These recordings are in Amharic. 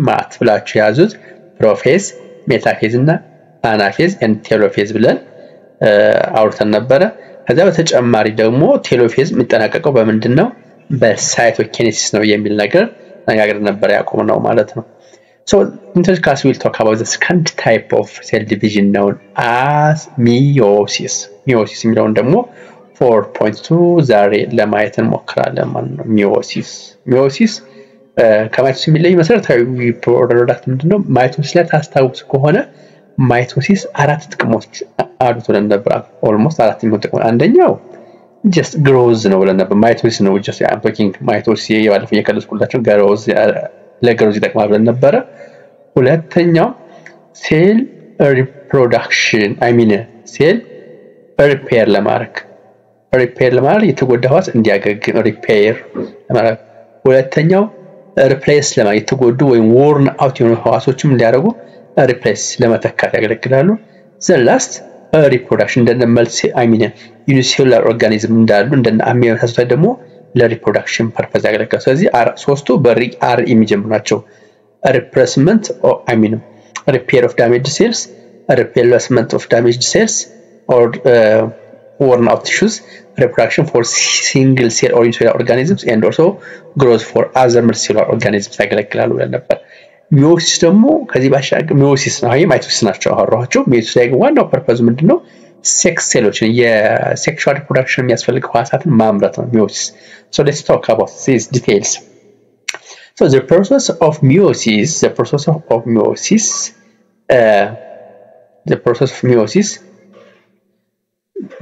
ማት ብላችሁ ያዙት ፕሮፌዝ ሜታፌዝ እና አናፌዝ and ቴሎፌዝ ብለን አውርተን ነበር ከዛ በተጨማሪ ደግሞ ቴሎፌዝ የሚጠናቀቀው በምንድነው በሳይቶኪኔሲስ ነው የሚል ነገር ነጋገር ነበር ያቆመው ማለት ነው so in this class we'll talk about the second type of cell division known as meiosis የሚለውን ደግሞ 4.2 ዛሬ ለማየት እንሞክራለን ማለት ነው meiosis ከማይቶሲስ የሚለይ መሰረታዊ ፕሮዳክት ምንድነው ማይቶሲስ ላይ ታስታውሱ ከሆነ ማይቶሲስ አራት ጥቅሞች አሉት ብለን ነበር almost አራት ጥቅሞች አንደኛው just grows ነው ብለን ነበር ማይቶሲስ ነው just I'm talking ማይቶሲስ ያለፈው የከለስኩላችሁ grows ለግሮዝ ይጠቅማል ብለን ነበር ሁለተኛው ሴል ሪፕሮዳክሽን ሴል ሪፔር ለማድረግ የተጎዳው እንዲያገግም ሪፔር ለማድረግ ሁለተኛው ሪፕሌስ ለማድረግ የተጎዱ ወይም worn out የሆኑ ህዋሶችም እንዲያደርጉ ሪፕሌስ ለመተካት ያገለግላሉ the last reproduction እንደነ መልቲ unicellular organism እንዳሉ እንደነ አሚኖ ደግሞ ለሪፕሮዳክሽን ፐርፐዝ ያገለግላሉ ስለዚህ ሶስቱ በአር የሚጀምሩ ናቸው replacement or repair of damaged cells replacement of damaged cells or worn out tissues reproduction for single cell or unicellular organisms and also growth for other multicellular organisms ያገለግላሉ ነበር ሚዮሲስ ደግሞ ከዚህ ባሻገር ሚዮሲስ ነው ማይቶሲስ ናቸው አወራኋቸው ሚዮሲስ ላይ ዋናው ፐርፐዝ ምንድነው ሴክስ ሴሎችን የሴክሹዋል ሪፕሮዳክሽን የሚያስፈልግ ህዋሳትን ማምረት ነው ሚዮሲስ so let's talk about these details so the process of meiosis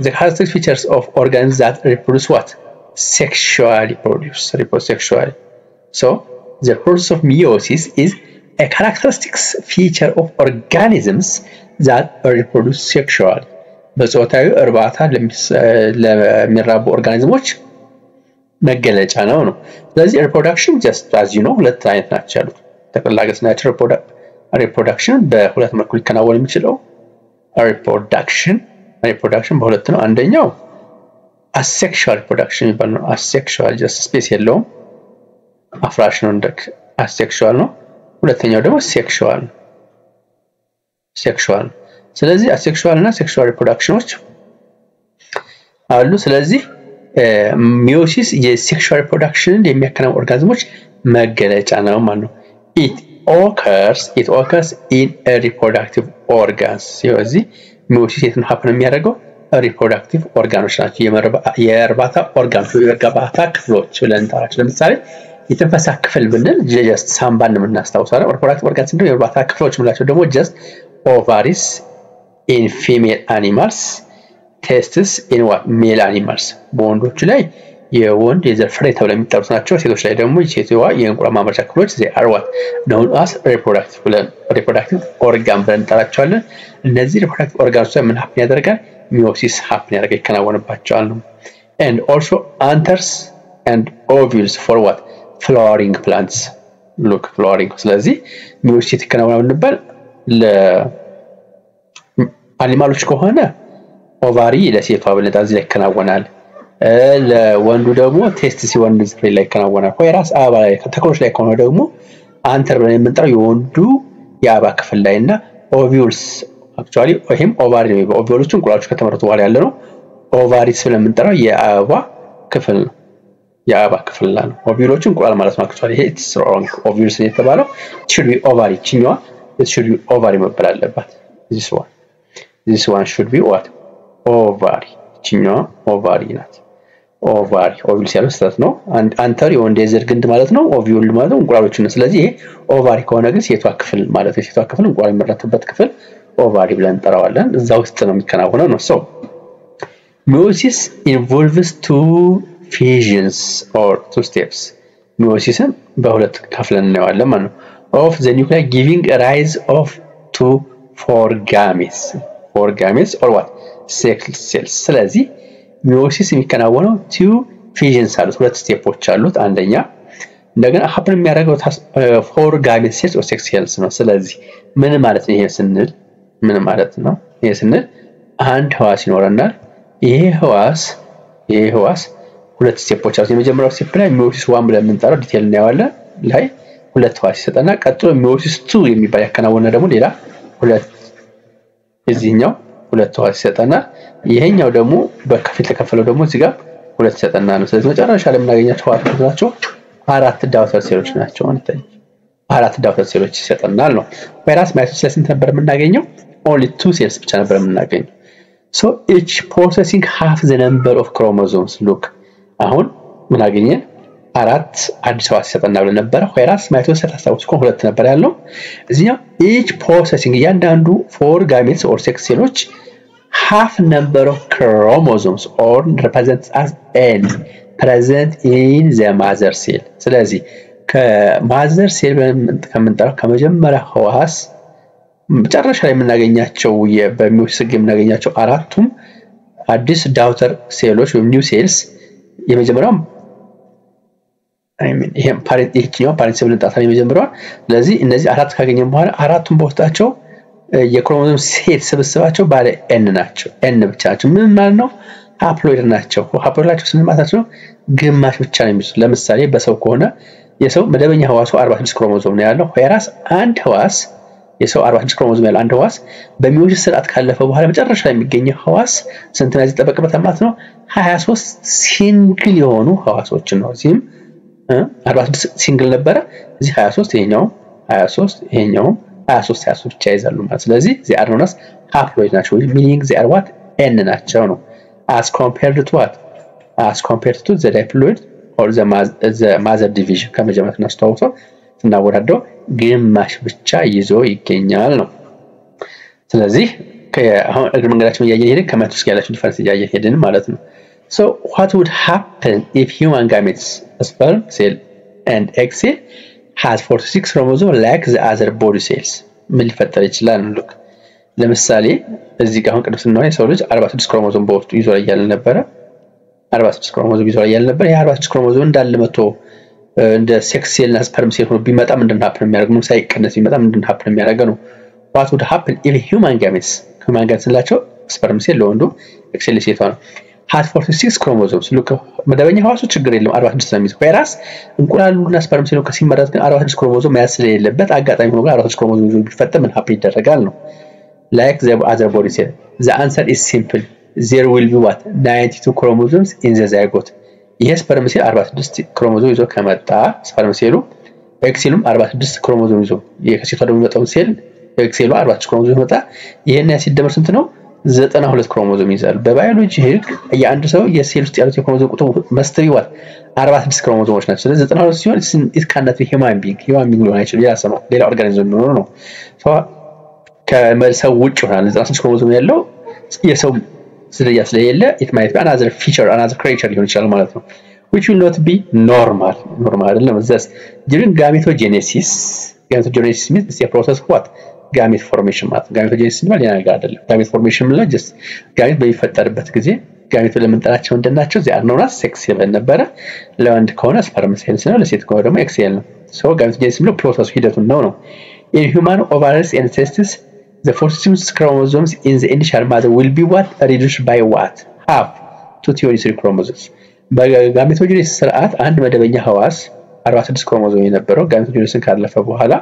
the characteristic features of organs that reproduce what sexually reproduce sexually so the process of meiosis is a characteristic feature of organisms that reproduce sexually በጾታዊ እርባታ ለሚራቡ ኦርጋኒዝሞች መገለጫ ነው ስለዚህ reproduction just as you know ሁለት አይነት ናቸው ያሉት ተቀላቀስ ናቸው reproduction በሁለት መልኩ ሊከናወን የሚችለው reproduction በሁለት ነው አንደኛው asexual reproduction ይባላል asexual just space የለውም አፍራሽ ነው እንደክ asexual ነው ሁለተኛው ደግሞ sexual ስለዚህ asexual እና sexual reproductions አሉ ስለዚህ meiosis የሴክሹዋል reproduction የሚያከናውኑ ኦርጋኒዝሞች መገለጫ ነው ማለት ነው it occurs in a reproductive organs ስለዚህ meiosis የትን happen የሚያደርገው reproductive organs ናቸው የእርባታ ኦርጋኖች የእርባታ ክፍሎች ብለን እንጠራቸው ለምሳሌ የተንፈሳ ክፍል ብንል just ሳምባን የምናስታውሰው reproductive organs እንደው የእርባታ ክፍሎች ብላቸው ደግሞ just ovaries in female animals testes in what male animals በወንዶች ላይ የወንድ የዘር ፍሬ ተብለው የሚጠሩት ናቸው ሴቶች ላይ ደግሞ የሴቷ የእንቁላል ማምረቻ ክፍሎች they are what known as reproductive organ ብለን እንጠራቸዋለን እነዚህ reproductive organs ምን happen ያደርጋል meiosis happen ያደርጋል ይከናወንባቸዋል and also anthers and ovules for what flowering plants look flowering ስለዚህ meiosis ይከናወናል ለአኒማሎች ከሆነ ኦቫሪ ለሴቷ ብለታ እዚህ ላይ ከናወናል ለወንዱ ደግሞ ቴስት ሲወንድ ፍሬ ላይ ከናወናል ወይራስ አበባ ላይ ተክሎች ላይ ከሆነ ደግሞ አንተር ብለን የምንጠራው የወንዱ የአበባ ክፍል ላይና ኦቪዩልስ actually ወይም ኦቫሪ ነው ኦቪዩሎቹ እንቁላሎች ከተመረቱ በኋላ ያለ ነው ኦቫሪስ ብለን የምንጠራው የአበባ ክፍል ነው የአበባ ክፍል ላይ ነው ኦቪዩሎቹ እንቁላል ማለት ነው actually it's wrong ኦቪዩልስ የተባለው should be ovary ቺኛዋ it should be ovary መባል አለበት this one should be what ovary ቺኛዋ ovary ናት ovary ኦቪዩል ሲያልስተት ነው አንተር የወንድ የዘር ግንድ ማለት ነው ኦቪዩል ማለት እንቁላሎች ነው ስለዚህ ይሄ ovary ከሆነ ግን ሴቷ ክፍል ማለት ነው ሴቷ ክፍል እንቁላል የሚመረትበት ክፍል ovary ብለን እንጠራዋለን እዛ ውስጥ ነው የሚከናወነው ነው so meiosis involves two fissions or two steps meiosis በሁለት ከፍለን እናየዋለን ማለት ነው of the nuclei giving rise of two four gametes or what cells ስለዚህ meiosis የሚከናወነው two fissions አሉት ሁለት ስቴፖች አሉት አንደኛ እንደገና happen የሚያደርገው four gamete cells or sex cells ነው ስለዚህ ምን ማለት ነው ይሄ ስንል አንድ ህዋስ ይኖርናል ይሄ ህዋስ ሁለት ስቴፖች አሉት የመጀመሪያው ስቴፕ ላይ meiosis 1 ብለን እንጠራው ዲቴል እናየዋለን ላይ ሁለት ህዋስ ይሰጠና ቀጥሎ ሚዮሲስ 2 የሚባል ያከናወነ ደግሞ ሌላ ሁለት እዚህኛው ሁለት ህዋስ ይሰጠና ይሄኛው ደግሞ በከፊል ተከፈለው ደግሞ እዚህ ጋር ሁለት ይሰጠና ነው። ስለዚህ መጨረሻ ላይ የምናገኛቸው ህዋሶች ናቸው አራት ዳውተር ሴሎች ናቸው ማለት ነው። አራት ዳውተር ሴሎች ይሰጠናል ነው። ቫይረስ ማይቶሲስ ላይ ስንት ነበር የምናገኘው? only 2 cells ብቻ ነበር የምናገኘው። so each processing half the number of chromosomes look አሁን ምን አገኘን? አራት አዲስ ህዋስ ይሰጠና ብለን ነበር። ቫይረስ ማይቶሲስ ታስታውሱ ከሆነ ሁለት ነበር ያለው። እዚህኛው each processing እያንዳንዱ 4 gametes or sex ሴሎች half number of chromosomes or represents as n present in the mother cell ስለዚህ ከማዘር ሴል ከምንጠራው ከመጀመሪያ ህዋስ መጨረሻ ላይ የምናገኛቸው በሚዮሲስ የምናገኛቸው አራቱም አዲስ ዳውተር ሴሎች ወይም ኒው ሴልስ የመጀመሪያው ይሄም ፓሬንት ሴል እንጣጣ የመጀመሪያው ስለዚህ እነዚህ አራት ካገኘን በኋላ አራቱም በውስጣቸው የክሮሞዞም ሴት ስብስባቸው ባለ n ናቸው n ብቻ ናቸው ምን ማለት ነው ሃፕሎይድ ናቸው ሃፕሎይዳቸው ስንማታቸው ግማሽ ብቻ ነው የሚይዙት ለምሳሌ በሰው ከሆነ የሰው መደበኛ ህዋሱ 46 ክሮሞዞም ነው ያለው ቫይረስ አንድ ህዋስ የሰው 46 ክሮሞዞም ያለው አንድ ህዋስ በሚዮሲስ ስርዓት ካለፈ በኋላ መጨረሻ ላይ የሚገኘው ህዋስ ስንት ነው ይጠበቅበት ማለት ነው 23 ሲንግል የሆኑ ህዋሶችን ነው እዚህም 46 ሲንግል ነበረ እዚህ 23 ይሄኛው 23 ይሄኛው 23 ብቻ ይዛሉ ማለት ስለዚህ they are known as haploid ናቸው meaning they are what n ናቸው ነው as compared to what as compared to the diploid or the mother division ከመጀመሪያው እናስተዋውቀው እናወራደው ግማሽ ብቻ ይዞ ይገኛል ነው ስለዚህ አሁን እግር መንገዳችን ያያየ ሄደ ከማይቶሲስ ጋር ያለው ዲፈረንስ ያያየ ሄደን ማለት ነው so what would happen if human gametes sperm cell and egg cell has 46 chromosomes like the other body cells ምን ሊፈጠር ይችላል look ለምሳሌ እዚህ ጋር አሁን ቅዱስና የሰው ልጅ 46 ክሮሞዞም በውስጡ ይዞ ያያል ነበር 46 ክሮሞዞም ይዞ ያያል ነበር ያ 46 ክሮሞዞም እንዳለ መቶ እንደ ሴክስ ሴል እና ስፐርም ሴል ሆኖ ቢመጣ ምንድነው happen የሚያደርገው ሳይቀነስ ቢመጣ ምንድነው happen የሚያደርገው ነው what would happen if human gametes ስላቸው ስፐርም ሴል ለወንዱ ኤክስ ሴል ሴቷ ነው has 46 chromosomes look መደበኛ ህዋሱ ችግር የለም 46 ነው የሚይዘው ቫይረስ እንቁላሉና ስፐርም ሴሉ ከሲመረጥ ግን 46 ክሮሞዞም ያስለ የለበት አጋጣሚ ሆኖ 46 ክሮሞዞም ይዞ ቢፈጠር ምን happen ይደረጋል ነው like the other body cell the answer is simple there will be what 92 chromosomes in the zygote ይሄ ስፐርም ሴል 46 ክሮሞዞም ይዞ ከመጣ ስፐርም ሴሉ ኤክስ ሴሉም 46 ክሮሞዞም ይዞ የከሴቷ ደግሞ የሚመጣው ሴል ኤክስ ሴሉ 46 ክሮሞዞም ይመጣ ይሄን ሲደመር ስንት ነው 92 ክሮሞዞም ይዛል በባዮሎጂ ህግ የአንድ ሰው የሴል ውስጥ ያሉት የክሮሞዞም ቁጥር መስጠት ይዋል 46 ክሮሞዞሞች ናቸው ስለዚህ 92 ሲሆን it cannot be human being ሊሆን አይችልም ሌላ ኦርጋኒዝም ነው ከመልሰው ውጭ ይሆናል 96 ክሮሞዞም ያለው የሰው ስለያ ስለሌለ it might be another feature another creature ሊሆን ይችላል ማለት ነው which will not be normal አይደለም thus during gametogenesis means the process of what gamete formation ማለት gametogenesis ማለት ያ ነገር አይደለም gamete formation ማለት just gamete በሚፈጠርበት ጊዜ gamete ለምንጠራቸው እንደናቸው they are known as sex cell ነበረ ለወንድ ከሆነ sperm cells ነው ለሴት ከሆነ ደግሞ egg cell ነው so gametogenesis ነው ፕሮሰሱ ሂደቱን ነው in human ovaries and testes the 46 chromosomes in the initial mother will be what reduced by what half to 23 chromosomes በጋሜቶጂኔሲስ ስርዓት አንድ መደበኛ ህዋስ 46 ክሮሞዞም የነበረው ጋሜቶጂኔሲስን ካለፈ በኋላ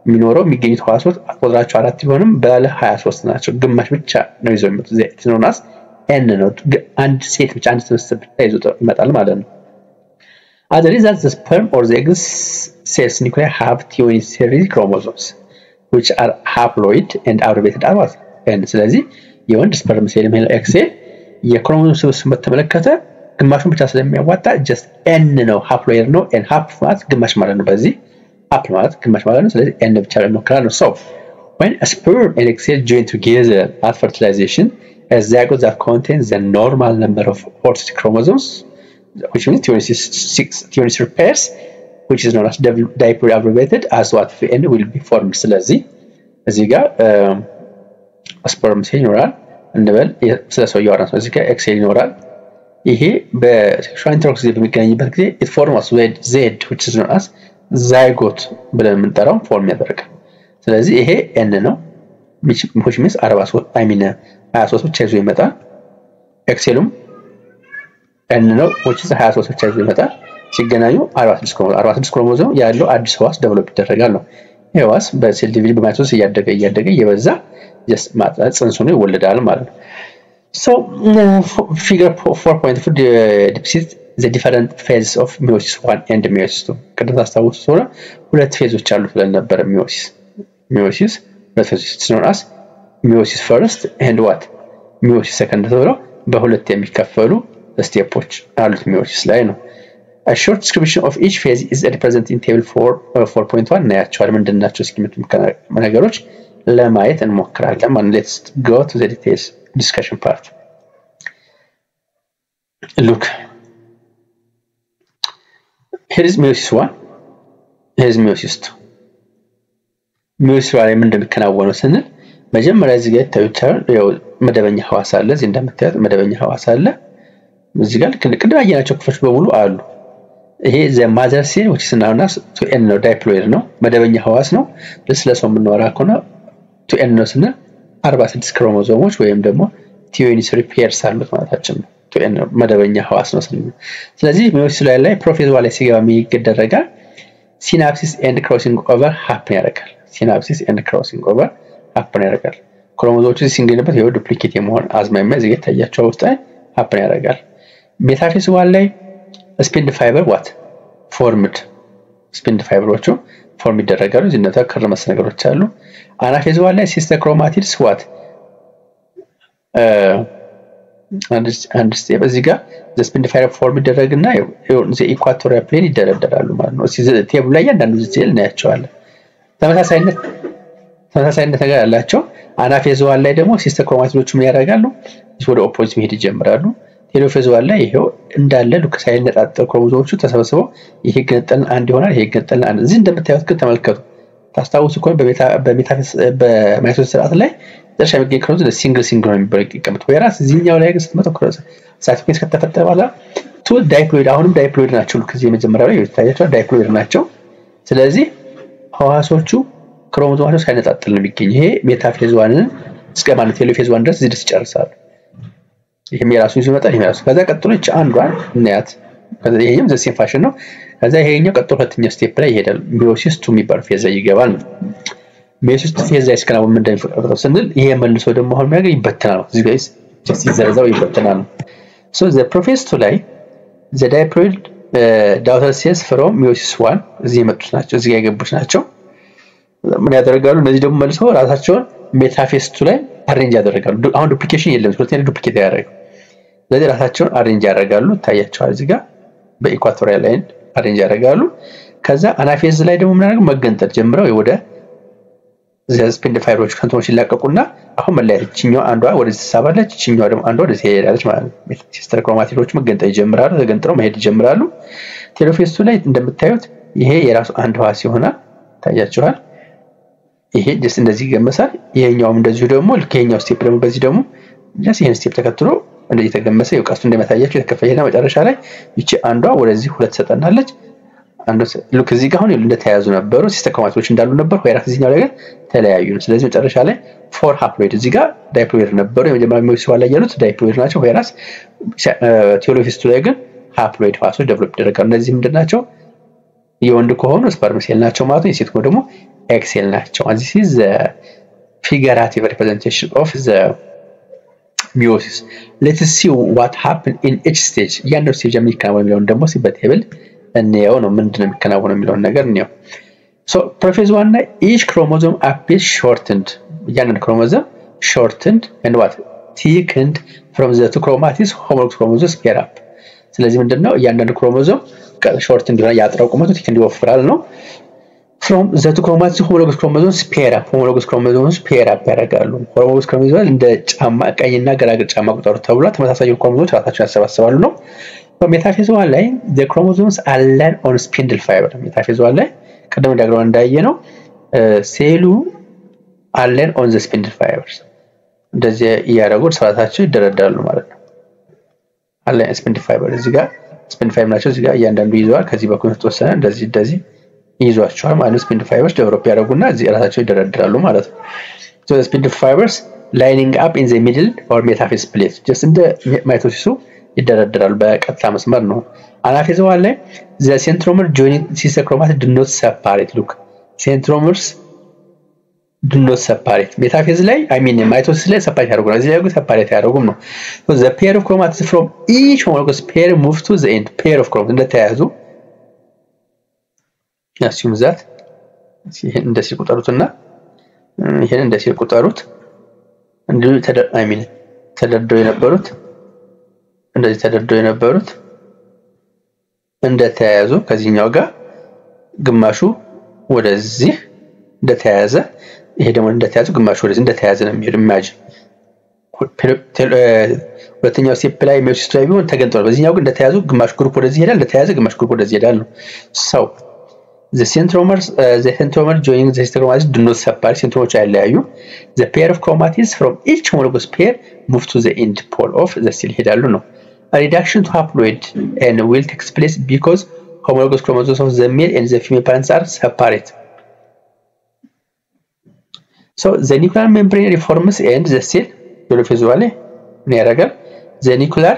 የሚኖረው የሚገኙት ህዋሶች ቁጥራቸው 4 ቢሆንም ባለ 23 ናቸው ግማሽ ብቻ ነው ይዘው የሚመጡት ዘኖናስ n ነው አንድ ሴት ብቻ አንድ ስብስብ ብቻ ይዞ ይመጣል ማለት ነው as a result the sperm or the egg cells nuclei have 23 chromosomes which are haploid and abbreviated as n ስለዚህ የወንድ ስፐርም ሴል እና ኤክስ ሴል የክሮሞዞም ስብስብ በተመለከተ ግማሹን ብቻ ስለሚያዋጣ just n ነው haploid ነው and half ማለት ግማሽ ማለት ነው በዚህ half ማለት ግማሽ ማለት ነው ስለዚህ n ብቻ ነው ካለው so when a sperm and egg cell join together at fertilization a zygote that contains the normal number of 46 chromosomes which means 23 pairs which is known as diploid abbreviated as what n will be formed ስለዚህ እዚህ ጋር ስፐርም ሴል ይኖራል እንበል ስለሰው ያወራን ነው እዚህ ጋር ኤክስ ሴል ይኖራል ይሄ በሴክሹዋል ኢንተርኮርስ በሚገናኝበት ጊዜ it forms z which is known as zygote ብለን የምንጠራው ፎርም ያደርጋል ስለዚህ ይሄ n ነው which means 43 I mean 23 ብቻ ይዞ ይመጣል ኤክስ ሴሉም n ነው which is 23 ብቻ ይዞ ይመጣል ሲገናኙ 46 ክሮሞዞም ያለው አዲስ ህዋስ ዴቨሎፕ ይደረጋል ነው ህዋስ በሴል ዲቪዥን በማይቶሲስ እያደገ እየበዛ just ማጥራት ጽንሱ ነው ይወለዳል ማለት ነው so figure 4.4 depicts the different phases of meiosis 1 and meiosis 2 ቅድም ታስታውሱ ሆነ ሁለት ፌዞች አሉ ብለን ነበር meiosis it's known as meiosis first and what meiosis second ተብለው በሁለት የሚከፈሉ ስቴፖች አሉት meiosis ላይ ነው a short description of each phase is represented in table 4.1 ናያቸዋል ምንድናቸው እስኪመጡ ነገሮች ለማየት እንሞክራለን man let's go to the details discussion part look here is meiosis 1 here is meiosis 2 meiosis ላይ ምን እንደሚከናወነው ስንል መጀመሪያ እዚህ ጋር ታዩታል ያው መደበኛ ህዋስ አለ እዚህ እንደምታዩት መደበኛ ህዋስ አለ እዚህ ጋር ቅድም ያየናቸው ክፍሎች በሙሉ አሉ ይሄ the mother cell which is known as 2n ነው ዳይፕሎይድ ነው መደበኛ ህዋስ ነው ስለዚህ የምንወራ ከሆነ 2n ነው ስንል 46 ክሮሞዞሞች ወይም ደግሞ 23 pairs አሉት ማለታችን ነው 2n መደበኛ ህዋስ ነው ስለዚህ meiosis ላይ ፕሮፌዝ ላይ ሲገባ የሚደረጋል synapses and crossing over happen ያደርጋል synapses and crossing over happen ያደርጋል ክሮሞዞሞቹ ሲንገኙበት ይሄው ዱፕሊኬት የመሆን አዝማሚያ እዚህ ጋር ታያቸው ውስጥ happen ያደርጋል ሜታፌዝ ላይ spindle fiber what formed spindle fibeሮቹ ፎርም ይደረጋሉ እዚህነታ ከረመስ ነገሮች አሉ አናፌዝ ላይ ሲስተር ክሮማቲድስ what አንድ ስቴፕ እዚህ ጋር the spindle fiber ፎርም ይደረግና the equatorial plane ይደረደራሉ ማለት ነው እዚህ ቴብል ላይ ያንዳንዱ ዲቴል እናያቸዋለን ተመሳሳይነት ነገር አላቸው አናፌዝ ላይ ደግሞ ሲስተር ክሮማቲዶቹ ምን ያደርጋሉ ወደ ኦፖዚት መሄድ ይጀምራሉ ቴሎፌዝ ላይ ይሄው እንዳለ ሉክሳይል ነጣጣ ክሮሞዞሞቹ ተሰብስበው ይሄ ገንጠል አንድ ይሆናል ይሄ ገንጠል አንድ እዚህ እንደምታዩት ግን ተመልከቱ ታስታውሱ ከሆነ በሜታፌዝ በማይቶሲስ ስርዓት ላይ ደርሻ የሚገኝ ክሮሞዞም ሲንግል ነው የሚቀመጥ ወይራስ እዚህኛው ላይ ግን ስትመጣ ሳይቶኪንስ ከተፈጠረ በኋላ ቱ ዳይፕሎይድ አሁንም ዳይፕሎይድ ናቸው ከዚህ የመጀመሪያው ላይ ይታያቸው ዳይፕሎይድ ናቸው ስለዚህ ህዋሶቹ ክሮሞዞማቸው ሳይነጣጥል ነው የሚገኝ ይሄ ሜታፌዝ 1ን እስከ ማለት ቴሎፌዝ 1 ድረስ እዚህ ይጨርሳሉ ይሄም የራሱ ይዞ መጣ ይሄ ከዛ ቀጥሎ እቺ አንዷን እናያት ከዛ ይሄም ዘሴም ፋሽን ነው ከዛ ይሄኛው ቀጥሎ ሁለተኛው ስቴፕ ላይ ይሄዳል meiosis 2 የሚባል ፌዝ ላይ ይገባል meiosis 2 ፌዝ ላይ እስከናው ምን እንደሚፈጠረው ስንል ይሄ መልሶ ደግሞ አሁን የሚያገኝ ይበተናል እዚህ ጋር just ይዘረዛው ይበተናል so the process to ላይ the diploid daughter cells from meiosis 1 እዚህ የመጡት ናቸው እዚህ ጋር የገቡት ናቸው ምን ያደርጋሉ እነዚህ ደግሞ መልሶ ራሳቸውን ሜታፌዝ 2 ላይ አሬንጅ ያደርጋሉ አሁን ዱፕሊኬሽን የለም ሁለተኛ ዱፕሊኬት ያደርጋሉ ስለዚህ ራሳቸውን አሬንጅ ያደርጋሉ ታያቸዋል እዚህ ጋር በኢኳቶሪያል ላይን አሬንጅ ያደርጋሉ ከዛ አናፌዝ ላይ ደግሞ ምን ያደርጋሉ መገንጠል ጀምረው ወደ ስፒንድል ፋይበሮች ከንቶች ይላቀቁና አሁን መለያየት እቺኛው አንዷ ወደዚህ ተሳባለች እቺኛው ደግሞ አንዷ ወደዚህ ሄዳለች ማለት ነው ሲስተር ክሮማቲዶች መገንጠል ይጀምራሉ ተገንጥረው መሄድ ይጀምራሉ ቴሎፌዝ ላይ እንደምታዩት ይሄ የራሱ አንድ ህዋስ ይሆናል ታያቸዋል ይሄ just እንደዚህ ይገመሳል ይሄኛውም እንደዚሁ ደግሞ ለከኛው ስቴፕ ደግሞ በዚህ ደግሞ just ይሄን ስቴፕ ተከትሎ እንደዚህ ተገመሰ ይውቃሱ እንደመታያቸው የተከፈለና መጨረሻ ላይ ይቺ አንዷ ወደዚህ ሁለት ሰጠናለች አንዱ ሉክ እዚህ ጋር አሁን እንደተያዙ ነበሩ ሲስተር ክሮማቲዶች እንዳሉ ነበር ወይራስ እዚህኛው ላይ ተለያዩ ነው ስለዚህ መጨረሻ ላይ 4 haploid እዚህ ጋር ዳይፕሎይድ ነበሩ የመጀመሪያው meiosis ላይ ያሉት ዳይፕሎይድ ናቸው ወይራስ ቴሎፌዝ ላይ ግን haploid ህዋሶች ዴቨሎፕ ይደረጋሉ እነዚህ ምንድናቸው የወንድ ከሆኑ ስፐርም ሴል ናቸው ማለት ነው የሴት ከሆነ ደግሞ egg cell ናቸው and this is the figurative representation of the meiosis let's see what happened in each stage ያንደው ስቴጅ የሚከናወነው የሚለውን ደግሞ በቴብል እንየው ነው ምንድነው የሚከናወነው የሚለውን ነገር እንየው so prophase 1 ላይ each chromosome appears shortened ያንደው chromosome shortened and what thickened from the two chromatids homologous chromosomes pair up ስለዚህ ምንድነው ያንደው chromosome shortened ነው ያጥራው ቁመቱ thickened ይወፍራል ነው from the two chromosomes homologous chromosomes pair up ያደርጋሉ homologous chromosomes እንደ ጫማ ቀይና ግራግር ጫማ ቁጥሩ ተብሎ ተመሳሳይ ክሮሞዞሞች ራሳቸው ያሰባስባሉ ነው በሜታፌዝ ላይ the chromosomes are laid on spindle fiber ሜታፌዝ ላይ ቀደም ዲያግራም እንዳየነው ሴሉ are laid on the spindle fibers እንደዚህ ያደርጉ ራሳቸው ይደረደራሉ ማለት ነው አለ spindle fiber እዚህ ጋር spindle fiber ናቸው እዚህ ጋር እያንዳንዱ ይዟል ከዚህ በኩል ተወሰነ እንደዚህ ይዟቸዋል ማለት spindle fibers ዴቨሎፕ ያደርጉና እዚህ ራሳቸው ይደረደራሉ ማለት ነው so the spindle fibers lining up in the middle or metaphase plate just in the mitosis ይደረደራሉ በቀጥታ መስመር ነው አናፌዝ 1 ላይ the centromer joining sister chromatids do not separate look centromers do not separate metaphase ላይ I mean mitosis ላይ separate ያደርጉ ነው እዚህ ላይ separate ያደርጉም ነው so the pair of chromatids from each homologous pair move to the end pair of chromatids እንደተያዙ assume that ይሄን እንደዚህ ቁጠሩትና ይሄን እንደዚህ ቁጠሩት እንዲሁ I mean ተደርድረው የነበሩት እንደዚህ ተደርድረው የነበሩት እንደተያያዙ ከዚህኛው ጋር ግማሹ ወደዚህ እንደተያያዘ ይሄ ደግሞ እንደተያያዙ ግማሹ ወደዚህ እንደተያያዘ ነው የሚሄደው ኢማጂን ሁለተኛው ስቴፕ ላይ ሜዮሲስ ላይ ቢሆን ተገንጥሏል በዚህኛው ግን እንደተያያዙ ግማሽ ግሩፕ ወደዚህ ይሄዳል እንደተያያዘ ግማሽ ግሩፕ ወደዚህ ይሄዳል ነው so the centromer joining the sister chromatids do not separate centromers አይለያዩ the pair of chromatids from each homologous pair move to the end pole of the cell ይሄዳሉ ነው a reduction to haploid and will take place because homologous chromosomes of the male and the female parents are separate so the nuclear membrane reforms and the cell telophase one ምን ያደርጋል the nuclear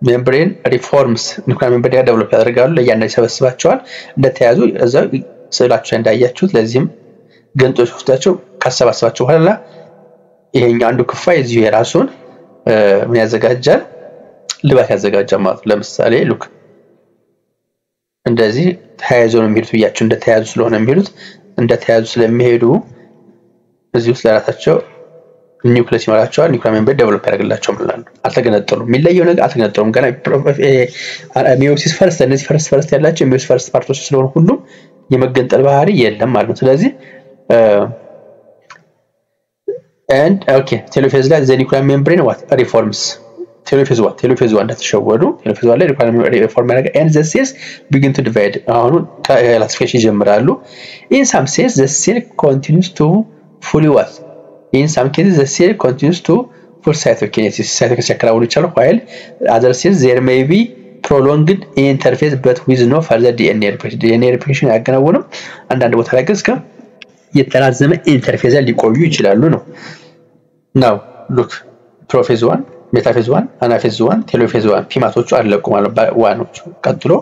membrane reforms nuclear membrane develop ያደርጋሉ ለያንዳንዱ ይሰበስባቸዋል እንደተያዙ እዛው ስዕላችሁ እንዳያችሁት ለዚህም ገንጦች ውስጣቸው ካሰባሰባቸው በኋላ ይሄኛው አንዱ ክፋይ እዚሁ የራሱን ምን ያዘጋጃል ልባት ያዘጋጃል ማለት ለምሳሌ ሉክ እንደዚህ ተያይዞ ነው የሚሄዱት ያያችሁ እንደተያዙ ስለሆነ የሚሄዱት እንደተያዙ ስለሚሄዱ እዚህ ውስጥ ለራሳቸው ኒውክሊየስ ይኖራቸዋል ኒውክሊየር ሜምብሬን ዴቨሎፕ ያደርግላቸው ማለት ነው አልተገነጠሉም የሚለየው ነገር አልተገነጠሉም ገና ሚዮሲስ ፈርስት እነዚህ ፈርስት ያላቸው ሚዮሲስ ፈርስት ፓርቶች ስለሆነ ሁሉም የመገንጠል ባህሪ የለም ማለት ነው ስለዚህ and okay telophase ላይ the nuclear membrane what reforms telophase 1 እንደተሸወዱ telophase 1 ላይ reform ያደርጋል and the cells begin to divide አሁን classification ይጀምራሉ in some cells the cell continues to fully what in some cases the cell continues to full cytokinesis ያከናውኑ ይችላል while other cells there may be prolonged interface but with no further DNA replication ያከናውኑ አንዳንድ ቦታ ላይ እስከ የተራዘመ ኢንተርፌዝ ሊቆዩ ይችላሉ ነው now look prophase 1 metaphase 1 anaphase 1 telophase 1 ፒማቶቹ አለቁ ማለት ዋኖቹ ቀጥሎ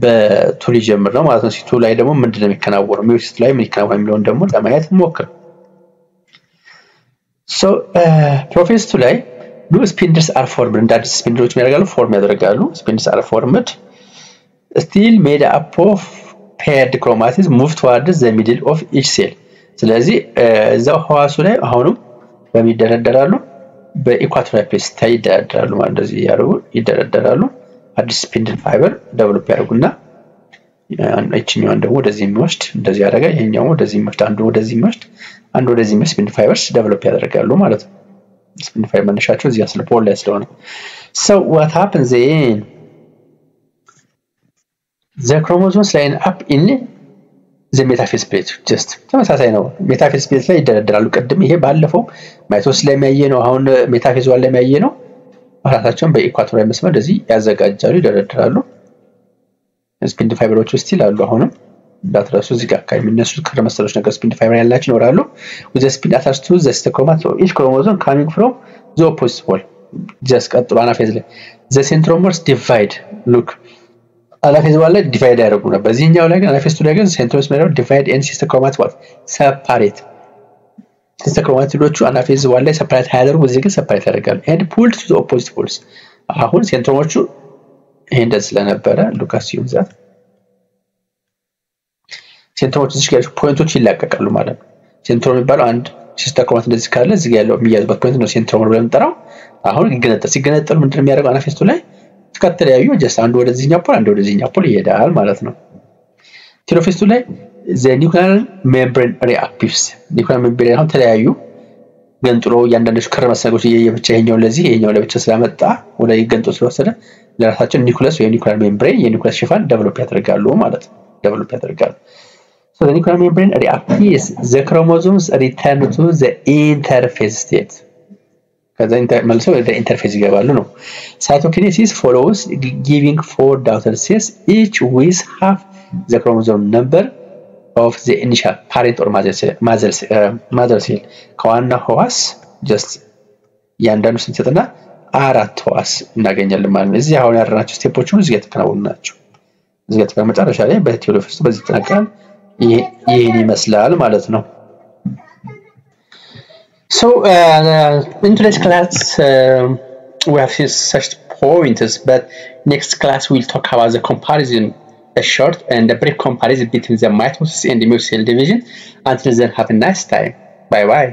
በቱሊ ጀምር ነው ማለት ነው ሲቱ ላይ ደግሞ ምንድነው የሚከናወነው ሚዮሲስ ላይ ምን ይከናወናል የሚለውን ደግሞ ለማየት ሞክር so prophase 2 ላይ new spindles are formed and that spindles የሚያደርጋሉ ፎርም ያደርጋሉ spindles are formed still made up of paired chromatids move towards the middle of each cell ስለዚህ እዛው ህዋሱ ላይ አሁንም በሚደረደራሉ በኢኳቶሪያል ፕሌስ ላይ ይደረደራሉ ማለት እንደዚህ ያደርጉ ይደረደራሉ አዲስ ስፒንድል ፋይበር ዴቨሎፕ ያደርጉና እቺኛውን ደግሞ ወደዚህ የሚወስድ እንደዚህ ያደርጋ ይሄኛው ወደዚህ የሚወስድ አንዱ ወደዚህ የሚወስድ ስፒንድል ፋይበርስ ዴቨሎፕ ያደርጋሉ ማለት ነው ስፒንድል ፋይበር መነሻቸው እዚህ አስለ ፖል ላይ ስለሆነ so what happens then the chromosomes line up in the metaphase plate just ተመሳሳይ ነው metaphase plate ላይ ይደረደራሉ ቀድም ይሄ ባለፈው ማይቶስ ላይ የሚያየ ነው አሁን ሜታፌዝ 1 ላይ የሚያየ ነው ራሳቸውን በኢኳቶሪያል መስመር እንደዚህ ያዘጋጃሉ ይደረደራሉ ስፒንድል ፋይበሮች ውስጥ ይላሉ አሁንም እንዳትረሱ እዚህ ጋር አካባቢ የሚነሱ ክር መሰሎች ነገር ስፒንድል ፋይበር ያላቸው ይኖራሉ with the spindle attached to the chromosome each chromosome coming from the opposite pole just ቀጥሎ አናፌዝ ላይ the centromers divide look አናፌዝ 1 ላይ ዲቫይድ ያደርጉና በዚህኛው ላይ ግን አናፌዝ 2 ላይ ግን centromers divide and sister chromatids what separate sister chromatids አናፌዝ 1 ላይ separate ያደርጉ እዚህ ግን separate ያደርጋሉ and pulled to the opposite poles አሁን centromoቹ ይሄ እንደዚህ ስለነበረ ሉካስ ይውዛት ሴንትሮሞች እዚህ ጋር ፖይንቶች ይላቀቃሉ ማለት ነው ሴንትሮም የሚባለው አንድ ሲስተር ክሮማቲድ እንደዚህ ካለ እዚህ ጋር ያለው የሚያዝበት ፖይንት ነው ሴንትሮም ብለን እንጠራው አሁን ሲገነጠሉ ምንድነው የሚያደርገው አናፌዝ 2 ላይ ተከተለያዩ ጀስት አንዱ ወደዚህኛው ፖል አንዱ ወደዚህኛው ፖል ይሄዳል ማለት ነው ቴሎፌዝ 2 ላይ the nuclear membrane reactives nuclear membrane አሁን ተለያዩ ገንጥሎ ያንዳንዶች ክር መሰሎች የየብቻ ይሄኛው ለዚህ ይሄኛው ለብቻ ስለመጣ ወደ ይገንጦ ስለወሰደ ለራሳቸው ኒውክሊየስ ወይ nuclear membrane የኒውክሊየስ ሽፋን ዴቨሎፕ ያደርጋሉ ማለት ነው ዴቨሎፕ ያደርጋሉ so the nuclear membrane reacts the chromosomes return to the interphase state ከዛ መልሶ ወደ ኢንተርፌዝ ይገባሉ ነው cytokinesis follows giving four daughter cells each with half the chromosome number of the initial parent or mother cell ከዋና ህዋስ just ያንዳንዱ ስንሰጥና አራት ህዋስ እናገኛለን ማለት ነው። እዚህ አሁን ያደረናቸው ስቴፖች ሁሉ እዚህ የተከናወኑ ናቸው። እዚህ ጋር በመጨረሻ ላይ በቲዮሪ ውስጥ በዚህ ተነቀል ይሄን ይመስላል ማለት ነው። So in today's class we have seen such points, but next class we'll talk about the comparison, a short and a brief comparison between the mitosis and the meiosis cell division. Until then, have a nice time. Bye bye.